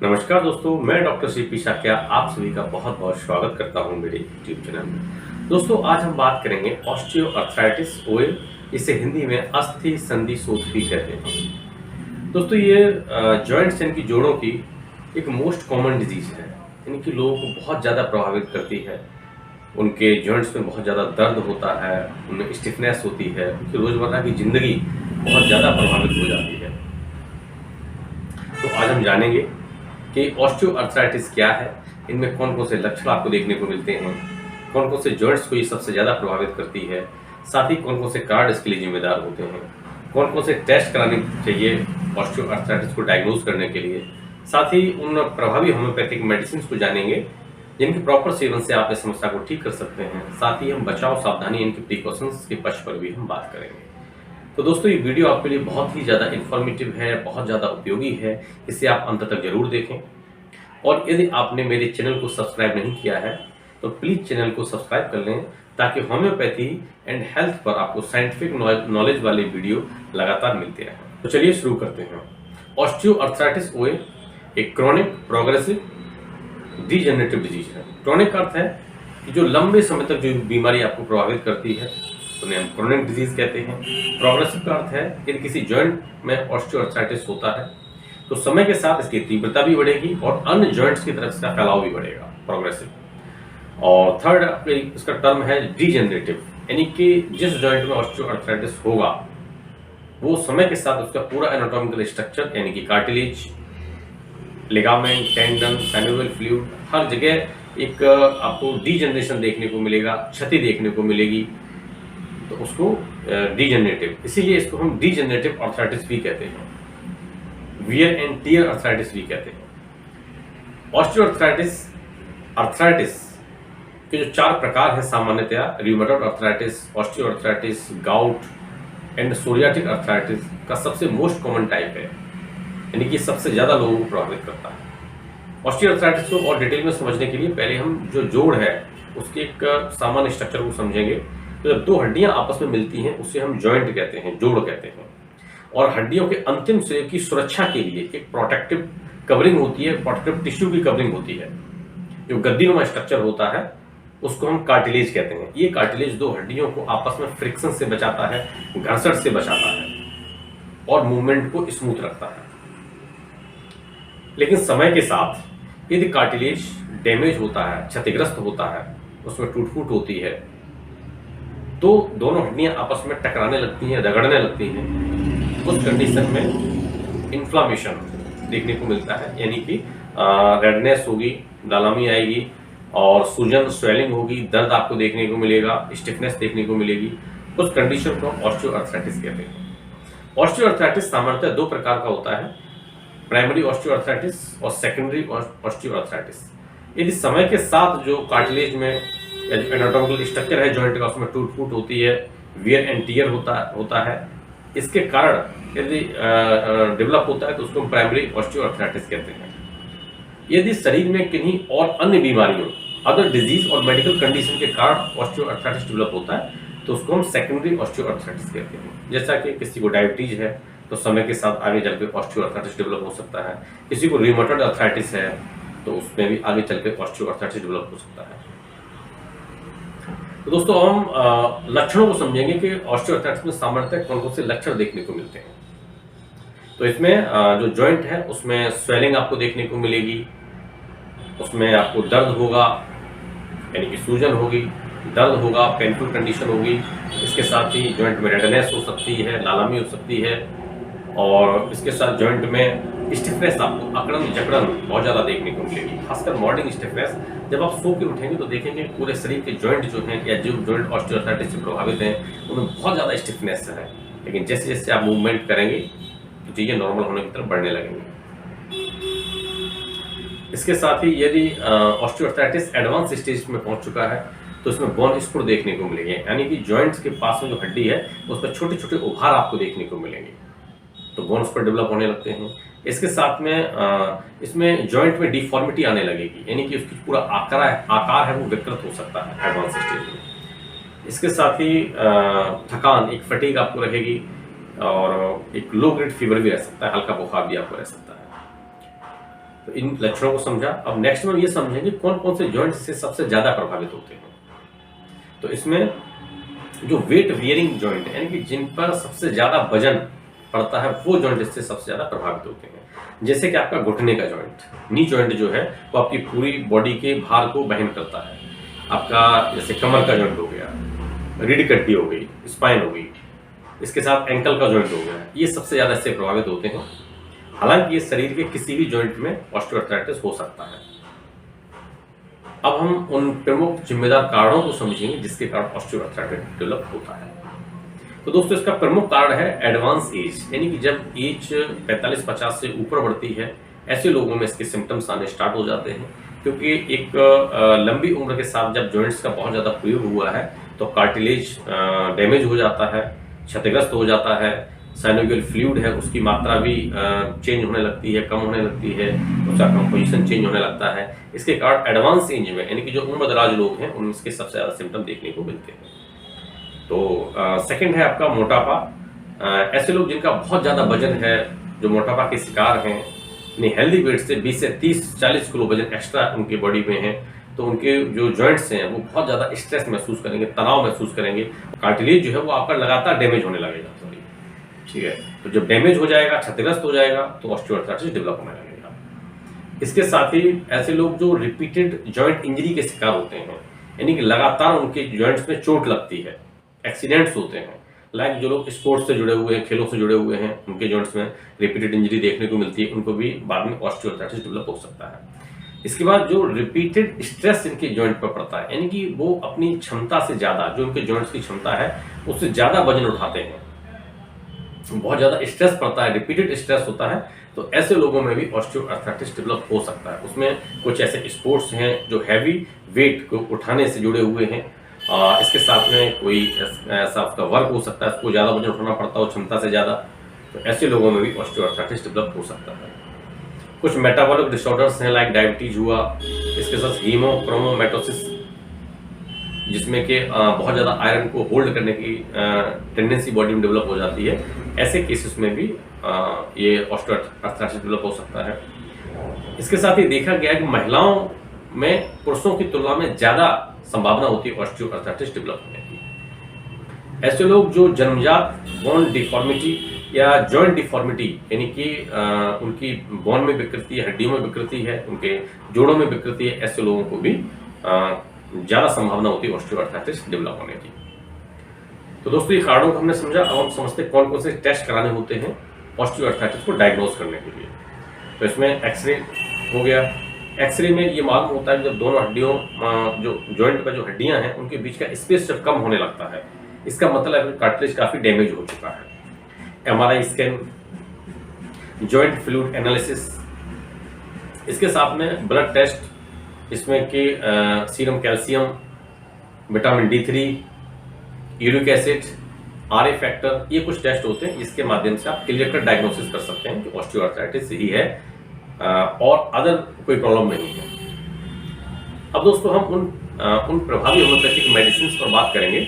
नमस्कार दोस्तों, मैं डॉक्टर सीपी शाक्या आप सभी का बहुत बहुत स्वागत करता हूं मेरे यूट्यूब चैनल में। दोस्तों, आज हम बात करेंगे ऑस्टियोआर्थराइटिस ओए, इसे हिंदी में अस्थि संधि शोथ भी कहते हैं। दोस्तों, ये जॉइंट्स यानी कि जोड़ों की एक मोस्ट कॉमन डिजीज है, यानी कि लोगों को बहुत ज़्यादा प्रभावित करती है। उनके जॉइंट्स में बहुत ज़्यादा दर्द होता है, उनमें स्टिफनेस होती है, उनकी रोज़मर्रा की ज़िंदगी बहुत ज़्यादा प्रभावित हो जाती है। तो आज हम जानेंगे कि ऑस्टियोआर्थराइटिस क्या है, इनमें कौन कौन से लक्षण आपको देखने को मिलते हैं, कौन कौन से जॉइंट्स को ये सबसे ज़्यादा प्रभावित करती है, साथ ही कौन कौन से कार्ड इसके लिए जिम्मेदार होते हैं, कौन कौन से टेस्ट कराने चाहिए ऑस्टियोआर्थराइटिस को डायग्नोज करने के लिए, साथ ही उन प्रभावी होम्योपैथिक मेडिसिन को जानेंगे जिनके प्रॉपर सेवन से आप इस समस्या को ठीक कर सकते हैं। साथ ही हम बचाव सावधानी इनके प्रिकॉशंस के पक्ष पर भी हम बात करेंगे। तो दोस्तों, ये वीडियो आपके लिए बहुत ही ज़्यादा इन्फॉर्मेटिव है, बहुत ज़्यादा उपयोगी है, इसे आप अंत तक जरूर देखें। और यदि आपने मेरे चैनल को सब्सक्राइब नहीं किया है तो प्लीज़ चैनल को सब्सक्राइब कर लें, ताकि होम्योपैथी एंड हेल्थ पर आपको साइंटिफिक नॉलेज वाले वीडियो लगातार मिलते रहें। तो चलिए शुरू करते हैं। ऑस्टियोआर्थराइटिस ओए एक क्रॉनिक प्रोग्रेसिव डीजेनरेटिव डिजीज है। क्रॉनिक अर्थ है कि जो लंबे समय तक जो बीमारी आपको प्रभावित करती है उन्हें हम क्रोनिक डिजीज कहते हैं। प्रोग्रेसिव का अर्थ है यदि किसी जॉइंट में ऑस्टियोआर्थराइटिस होता है तो समय के साथ इसकी तीव्रता भी बढ़ेगी और अन्य जॉइंट्स की तरफ इसका फैलाव भी बढ़ेगा, प्रोग्रेसिव। और थर्ड इसका टर्म है डीजेनरेटिव, यानी कि जिस जॉइंट में ऑस्टियोआर्थराइटिस होगा वो समय के साथ उसका पूरा एनाटॉमिकल स्ट्रक्चर यानी कि cartilage, ligament, tendon, synovial fluid, हर जगह एक आपको डीजनरेशन देखने को मिलेगा, क्षति देखने को मिलेगी, तो उसको डीजेनरेटिव, इसीलिए इसको हम डीजेनरेटिव आर्थराइटिस भी कहते हैं, वियर एंड टियर आर्थराइटिस भी कहते हैं। ऑस्टियोआर्थराइटिस आर्थराइटिस के जो 4 प्रकार हैं सामान्यतया, rheumatoid arthritis, osteoarthritis, gout and psoriatic arthritis का सबसे मोस्ट कॉमन टाइप है, यानी कि सबसे ज्यादा लोगों को प्रभावित करता है। ऑस्टियोआर्थराइटिस को और डिटेल में समझने के लिए पहले हम जो जोड़ है उसके एक सामान्य स्ट्रक्चर को समझेंगे। तो जब 2 हड्डियां आपस में मिलती हैं उसे हम जॉइंट कहते हैं, जोड़ कहते हैं। और हड्डियों के अंतिम सिरे की सुरक्षा के लिए एक प्रोटेक्टिव कवरिंग होती है, प्रोटेक्टिव टिश्यू की कवरिंग होती है, जो गद्दीनुमा स्ट्रक्चर होता है उसको हम कार्टिलेज कहते हैं। ये कार्टिलेज 2 हड्डियों को आपस में फ्रिक्शन से बचाता है, घर्षण से बचाता है और मूवमेंट को स्मूथ रखता है। लेकिन समय के साथ यदि कार्टिलेज डैमेज होता है, क्षतिग्रस्त होता है, उसमें टूट फूट होती है, तो दोनों हड्डियां आपस में टकराने लगती हैं, रगड़ने लगती हैं। उस कंडीशन में इन्फ्लामेशन देखने को मिलता है, यानी कि रेडनेस होगी, लालामी आएगी और सूजन, स्वेलिंग होगी, दर्द आपको देखने को मिलेगा, स्टिफनेस देखने को मिलेगी। उस कंडीशन को ऑस्टियोआर्थराइटिस कहते हैं। ऑस्टियोआर्थराइटिस सामान्यतः 2 प्रकार का होता है, प्राइमरी ऑस्टियोआर्थराइटिस और सेकेंडरी ऑस्टियोआर्थराइटिस। यदि समय के साथ जो कार्टिलेज में एनाटॉमिकल स्ट्रक्चर है जॉइंट का उसमें टूट फूट होती है, वियर एंड टियर होता है, इसके कारण यदि डेवलप होता है तो उसको हम प्राइमरी ऑस्टियोआर्थराइटिस कहते हैं। यदि शरीर में किन्हीं और अन्य बीमारियों, अदर डिजीज और मेडिकल कंडीशन के कारण ऑस्टियोआर्थराइटिस डेवलप होता है तो उसको हम सेकेंडरी ऑस्टियोआर्थराइटिस कहते हैं। जैसा कि किसी को डायबिटीज है तो समय के साथ आगे चल के ऑस्टियोआर्थराइटिस डेवलप हो सकता है, किसी को रूमेटॉइड आर्थराइटिस है तो उसमें भी आगे चल के ऑस्टियोआर्थराइटिस डेवलप हो सकता है। तो दोस्तों, हम लक्षणों को समझेंगे कि ऑस्टियोआर्थराइटिस में सामान्यतः कौन कौन से लक्षण देखने को मिलते हैं। तो इसमें जो जॉइंट है उसमें स्वेलिंग आपको देखने को मिलेगी, उसमें आपको दर्द होगा, यानी कि सूजन होगी, दर्द होगा, पेनफुल कंडीशन होगी। इसके साथ ही जॉइंट में रेडनेस हो सकती है, लालामी हो सकती है और इसके साथ जॉइंट में स्टिफनेस, आपको अकड़न जकड़न बहुत ज़्यादा देखने को मिलेगी, खासकर मॉर्निंग स्टिफनेस। जब आप सो के उठेंगे तो देखेंगे पूरे शरीर के जॉइंट जो हैं या जो जॉइंट ऑस्टियोआर्थराइटिस से प्रभावित हैं उनमें बहुत ज़्यादा स्टिफनेस है, लेकिन जैसे जैसे आप मूवमेंट करेंगे तो चीज़ें नॉर्मल होने की तरफ बढ़ने लगेंगी। इसके साथ ही यदि ऑस्टियोआर्थराइटिस एडवांस स्टेज में पहुंच चुका है तो इसमें बोन स्पुर देखने को मिलेंगे, यानी कि जॉइंट्स के पास में जो हड्डी है उस पर छोटे छोटे उभार आपको देखने को मिलेंगे, तो बोन स्पुर डेवलप होने लगते हैं। इसके साथ में इसमें जॉइंट में डिफॉर्मिटी आने लगेगी, यानी कि उसकी पूरा आकार है वो विकृत हो सकता है एडवांस स्टेज में। इसके साथ ही थकान, एक फटीग आपको रहेगी और एक लो ग्रेड फीवर भी रह सकता है, हल्का बुखार भी आपको रह सकता है। तो इन लक्षणों को समझा। अब नेक्स्ट में ये समझेंगे कौन कौन से जॉइंट से सबसे ज्यादा प्रभावित होते हैं। तो इसमें जो वेट वियरिंग जॉइंट है, यानी कि जिन पर सबसे ज्यादा वजन पड़ता है, वो जॉइंट इससे सबसे ज्यादा प्रभावित होते हैं। जैसे कि आपका घुटने का जॉइंट, नी जॉइंट जो है वो आपकी पूरी बॉडी के भार को वहन करता है। आपका जैसे कमर का जॉइंट हो गया, रीढ़ की हड्डी हो गई, स्पाइन हो गई, इसके साथ एंकल का जॉइंट हो गया, ये सबसे ज्यादा इससे प्रभावित होते हैं। हालांकि ये शरीर के किसी भी जॉइंट में ऑस्टियोआर्थराइटिस हो सकता है। अब हम उन प्रमुख जिम्मेदार कारणों को समझेंगे जिसके कारण ऑस्टियोआर्थराइटिस डेवलप होता है। तो दोस्तों इसका प्रमुख कारण है एडवांस एज, यानी कि जब एज 45-50 से ऊपर बढ़ती है, ऐसे लोगों में इसके सिम्टम्स आने स्टार्ट हो जाते हैं। क्योंकि एक लंबी उम्र के साथ जब जॉइंट्स का बहुत ज़्यादा प्रयोग हुआ है तो कार्टिलेज डैमेज हो जाता है, क्षतिग्रस्त हो जाता है, साइनोवियल फ्लूइड है उसकी मात्रा भी चेंज होने लगती है, कम होने लगती है, उसका कंपोजिशन चेंज होने लगता है। इसके कारण एडवांस एज में, यानी कि जो उम्र दराज लोग हैं, उनमें इसके सबसे ज़्यादा सिम्टम देखने को मिलते हैं। तो सेकंड है आपका मोटापा। ऐसे लोग जिनका बहुत ज़्यादा वजन है, जो मोटापा के शिकार हैं, यानी हेल्दी वेट से 20 से 30-40 किलो वजन एक्स्ट्रा उनके बॉडी में है, तो उनके जो जॉइंट्स हैं वो बहुत ज़्यादा स्ट्रेस महसूस करेंगे, तनाव महसूस करेंगे। कार्टिलेज जो है वो आपका लगातार डैमेज होने लगेगा। ठीक है, तो जब डैमेज हो जाएगा, क्षतिग्रस्त हो जाएगा, तो ऑस्टियोआर्थराइटिस डेवलप होने लगेगा। इसके साथ ही ऐसे लोग जो रिपीटेड जॉइंट इंजरी के शिकार होते हैं, यानी कि लगातार उनके जॉइंट्स में चोट लगती है, एक्सीडेंट्स होते हैं, लाइक जो लोग स्पोर्ट्स से जुड़े हुए हैं, खेलों से जुड़े हुए हैं, उनके जॉइंट्स में रिपीटेड इंजरी देखने को मिलती है, उनको भी बाद में ऑस्टियोआर्थराइटिस डेवलप हो सकता है। इसके बाद जो रिपीटेड स्ट्रेस इनके जॉइंट पर पड़ता है, यानी कि वो अपनी क्षमता से ज्यादा, जो उनके जॉइंट्स की क्षमता है उससे ज्यादा वजन उठाते हैं, बहुत ज्यादा स्ट्रेस पड़ता है, रिपीटेड स्ट्रेस होता है, तो ऐसे लोगों में भी ऑस्टियोआर्थराइटिस डेवलप हो सकता है। उसमें कुछ ऐसे स्पोर्ट्स हैं जो हैवी वेट को उठाने से जुड़े हुए हैं, इसके साथ में कोई ऐसा आपका वर्क हो सकता है, उसको ज़्यादा वजन उठाना पड़ता हो क्षमता से ज़्यादा, तो ऐसे लोगों में भी ऑस्टियोआर्थराइटिस डेवलप हो सकता है। कुछ मेटाबॉलिक डिसऑर्डर्स हैं, लाइक डायबिटीज हुआ, इसके साथ हीमोक्रोमोमैटोसिस, जिसमें कि बहुत ज़्यादा आयरन को होल्ड करने की टेंडेंसी बॉडी में डेवलप हो जाती है, ऐसे केसेस में भी ये ऑस्टियोआर्थराइटिस डेवलप हो सकता है। इसके साथ ही देखा गया है कि महिलाओं में पुरुषों की तुलना में ज़्यादा संभावना होती है ऑस्टियोआर्थराइटिस डेवलप होने की। ऐसे लोग जो जन्मजात बोन डिफॉर्मिटी या जॉइंट डिफॉर्मिटी, यानी कि उनकी बोन में विकृति है, हड्डियों में विकृति है, उनके जोड़ों में विकृति है, ऐसे लोगों को भी ज़्यादा संभावना होती है ऑस्टियोआर्थराइटिस डेवलप होने की। तो दोस्तों ये कारणों को हमने समझा। अब हम समझते हैं कौन कौन से टेस्ट कराने होते हैं ऑस्टियोआर्थराइटिस को डायग्नोज करने के लिए। तो इसमें एक्सरे हो गया। एक्सरे में ये मालूम होता है जब दोनों हड्डियों, जो जॉइंट का जो हड्डियां हैं उनके बीच का स्पेस जब कम होने लगता है, इसका मतलब है कार्टिलेज काफी डैमेज हो चुका है। MRI scan, joint fluid analysis, इसके साथ में ब्लड टेस्ट, इसमें कि serum calcium, vitamin D3, uric acid, RA factor, ये कुछ टेस्ट होते हैं जिसके माध्यम से आप क्लियर कट डायग्नोसिस कर सकते हैं कि ऑस्टियोआर्थराइटिस ही है और अदर कोई प्रॉब्लम नहीं है। अब दोस्तों हम उन प्रभावी होम्योपैथिक मेडिसिन पर बात करेंगे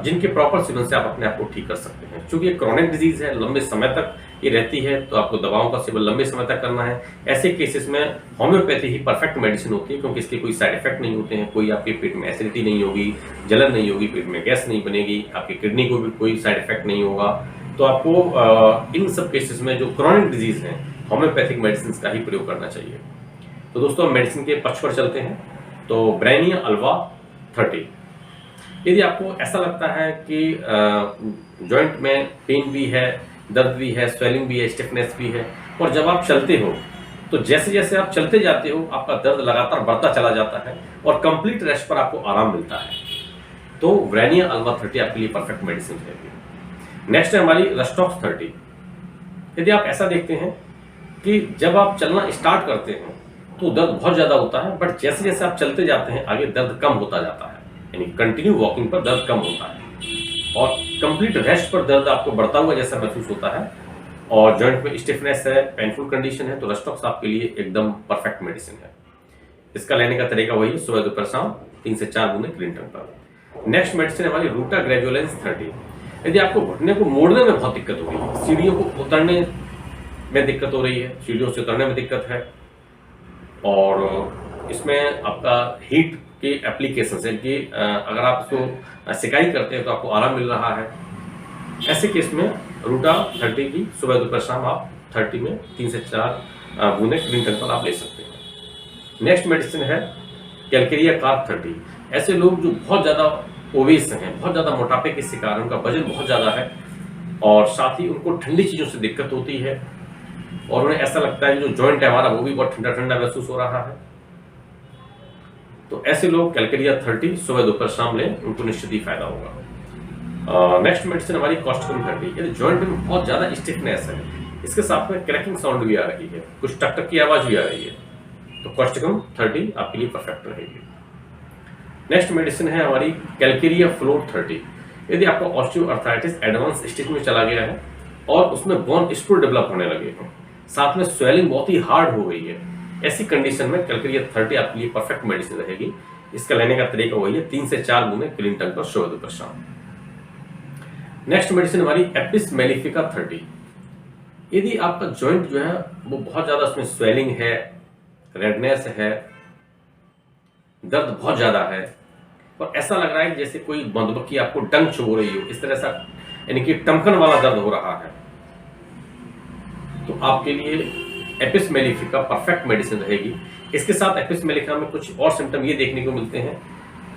जिनके प्रॉपर सेवन से आप अपने आप को ठीक कर सकते हैं। क्योंकि ये क्रॉनिक डिजीज है, लंबे समय तक ये रहती है, तो आपको दवाओं का सेवन लंबे समय तक करना है। ऐसे केसेस में होम्योपैथी ही परफेक्ट मेडिसिन होती है, क्योंकि इसके कोई साइड इफेक्ट नहीं होते हैं, कोई आपके पेट में एसिडिटी नहीं होगी, जलन नहीं होगी, पेट में गैस नहीं बनेगी, आपकी किडनी को भी कोई साइड इफेक्ट नहीं होगा। तो आपको इन सब केसेस में जो क्रॉनिक डिजीज है, होम्योपैथिक मेडिसिन का ही प्रयोग करना चाहिए। तो दोस्तों हम मेडिसिन के पक्ष पर चलते हैं। तो ब्रेनिया अल्वा 30, यदि आपको ऐसा लगता है कि जॉइंट में पेन भी है, दर्द भी है, स्वेलिंग भी है, स्टिफनेस भी है, और जब आप चलते हो तो जैसे जैसे आप चलते जाते हो आपका दर्द लगातार बढ़ता चला जाता है और कंप्लीट रेस्ट पर आपको आराम मिलता है, तो ब्रेनिया अल्वा 30 आपके लिए परफेक्ट मेडिसिन है। नेक्स्ट है हमारी रस्टॉक्स 30। यदि आप ऐसा देखते हैं कि जब आप चलना स्टार्ट करते हैं तो दर्द बहुत ज्यादा होता है, बट जैसे जैसे आप चलते जाते हैं आगे दर्द कम होता जाता है, यानी कंटिन्यू वॉकिंग पर दर्द कम होता है और कंप्लीट रेस्ट पर दर्द आपको बढ़ता हुआ जैसा महसूस होता है, और जॉइंट में स्टिफनेस है, पेनफुल कंडीशन है, तो रस्टॉक्स आपके लिए एकदम परफेक्ट मेडिसिन है। इसका लेने का तरीका वही है, सुबह दोपहर शाम 3 से 4 बूंदे क्लीन टंग पर। नेक्स्ट मेडिसिन हमारी रूटा ग्रेजुलेंस 30। यदि आपको घुटने को मोड़ने में बहुत दिक्कत हो रही है, सीढ़ियों को उतरने में दिक्कत हो रही है, सीढ़ियों से उतरने में दिक्कत है, और इसमें आपका हीट के एप्लीकेशन है कि अगर आप इसको सिकाई करते हैं तो आपको आराम मिल रहा है। ऐसे केस में रूटा 30 की सुबह दोपहर शाम आप 30 में 3 से 4 बूंदे क्लीन टंग पर आप ले सकते हैं। नेक्स्ट मेडिसिन है कैलकेरिया कार्ब 30। ऐसे लोग जो बहुत ज़्यादा ओबेस हैं, बहुत ज़्यादा मोटापे के शिकार हैं, उनका वजन बहुत ज़्यादा है और साथ ही उनको ठंडी चीज़ों से दिक्कत होती है और उन्हें ऐसा लगता है कि जो जॉइंट है हमारा वो भी बहुत ठंडा ठंडा महसूस हो रहा है। तो ऐसे लोग कैलकेरिया 30 सुबह दोपहर शाम लें, उनको निश्चित ही फायदा होगा। नेक्स्ट मेडिसिन हमारी कॉस्टिकम 30। यदि जॉइंट में बहुत ज़्यादा स्टिफनेस है, इसके साथ में क्रैकिंग साउंड भी आ रही है, कुछ टक टक की आवाज़ भी आ रही है, तो कॉस्टिकम 30 आपके लिए परफेक्ट रहेगी। नेक्स्ट मेडिसिन है हमारी कैलकेरिया फ्लोर 30। यदि आपका ऑस्टियोआर्थराइटिस एडवांस स्टेज में चला गया है और उसमें बोन स्पूल डेवलप होने लगे हैं, साथ में स्वेलिंग बहुत ही हार्ड हो गई है, ऐसी कंडीशन में कैलकेरिया 30 आपके लिए परफेक्ट मेडिसिन रहेगी। इसका लेने का तरीका वही है, 3 से 4 बूंदे क्लीन टंग पर सुबह दोपहर शाम। नेक्स्ट मेडिसिन हमारी एपिस मेलिफिका 30। यदि आपका जॉइंट जो है वो बहुत ज्यादा उसमें स्वेलिंग है, रेडनेस है, दर्द बहुत ज्यादा है और ऐसा लग रहा है जैसे कोई मधुमक्खी आपको डंक चुभो रही हो, इस तरह सा यानी कि टमकन वाला दर्द हो रहा है, तो आपके लिए एपिस मेलिफिका परफेक्ट मेडिसिन रहेगी। इसके साथ एपिस मेलिफिका में कुछ और सिम्टम ये देखने को मिलते हैं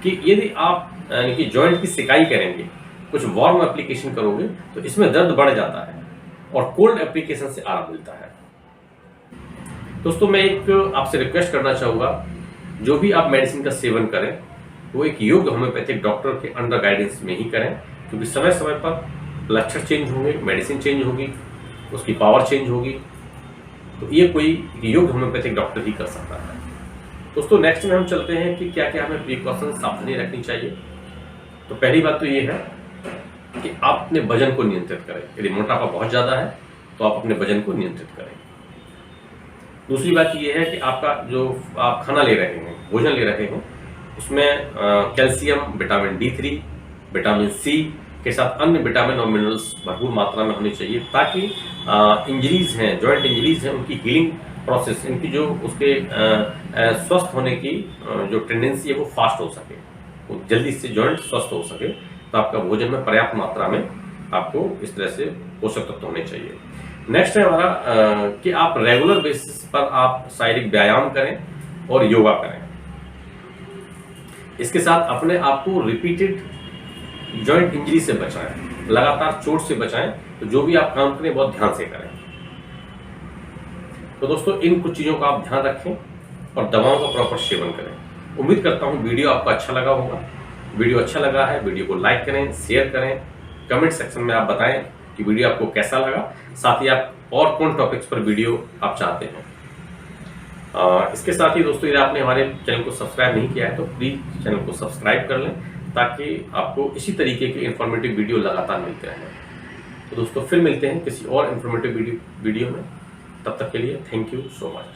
कि यदि आप यानी कि जॉइंट की सिकाई करेंगे, कुछ वार्म एप्लीकेशन करोगे तो इसमें दर्द बढ़ जाता है और कोल्ड एप्लीकेशन से आराम मिलता है। दोस्तों मैं एक आपसे रिक्वेस्ट करना चाहूँगा, जो भी आप मेडिसिन का सेवन करें वो एक योग्य होम्योपैथिक डॉक्टर के अंडर गाइडेंस में ही करें, क्योंकि समय समय पर लक्षण चेंज होंगे, मेडिसिन चेंज होगी, उसकी पावर चेंज होगी, तो ये कोई योग्य होम्योपैथिक डॉक्टर ही कर सकता है। दोस्तों नेक्स्ट में हम चलते हैं कि क्या क्या हमें प्रिकॉशन सावधानी रखनी चाहिए। तो पहली बात तो ये है कि आप अपने वजन को नियंत्रित करें। यदि मोटापा बहुत ज़्यादा है तो आप अपने वजन को नियंत्रित करें। दूसरी बात यह है कि आपका जो आप खाना ले रहे हैं, भोजन ले रहे हैं, उसमें calcium, vitamin D3, vitamin C के साथ अन्य विटामिन और मिनरल्स भरपूर मात्रा में होनी चाहिए, ताकि इंजरीज हैं, जॉइंट इंजरीज हैं, उनकी हीलिंग प्रोसेस, इनकी जो उसके स्वस्थ होने की जो टेंडेंसी है वो फास्ट हो सके, वो जल्दी से जॉइंट स्वस्थ हो सके। तो आपका भोजन में पर्याप्त मात्रा में आपको इस तरह से पोषक तत्व होने चाहिए। नेक्स्ट है हमारा कि आप रेगुलर बेसिस पर आप शारीरिक व्यायाम करें और योगा करें। इसके साथ अपने आप को रिपीटेड जॉइंट इंजरी से बचाएं, लगातार चोट से बचाएं। तो जो भी आप काम करें बहुत ध्यान से करें। तो दोस्तों इन कुछ चीज़ों का आप ध्यान रखें और दवाओं का प्रॉपर सेवन करें। उम्मीद करता हूँ वीडियो आपको अच्छा लगा होगा। वीडियो अच्छा लगा है, वीडियो को लाइक करें, शेयर करें, कमेंट सेक्शन में आप बताएं कि वीडियो आपको कैसा लगा, साथ ही आप और कौन टॉपिक्स पर वीडियो आप चाहते हैं। इसके साथ ही दोस्तों यदि आपने हमारे चैनल को सब्सक्राइब नहीं किया है तो प्लीज़ चैनल को सब्सक्राइब कर लें, ताकि आपको इसी तरीके के इन्फॉर्मेटिव वीडियो लगातार मिलते रहें। तो दोस्तों फिर मिलते हैं किसी और इन्फॉर्मेटिव वीडियो में। तब तक के लिए थैंक यू सो मच।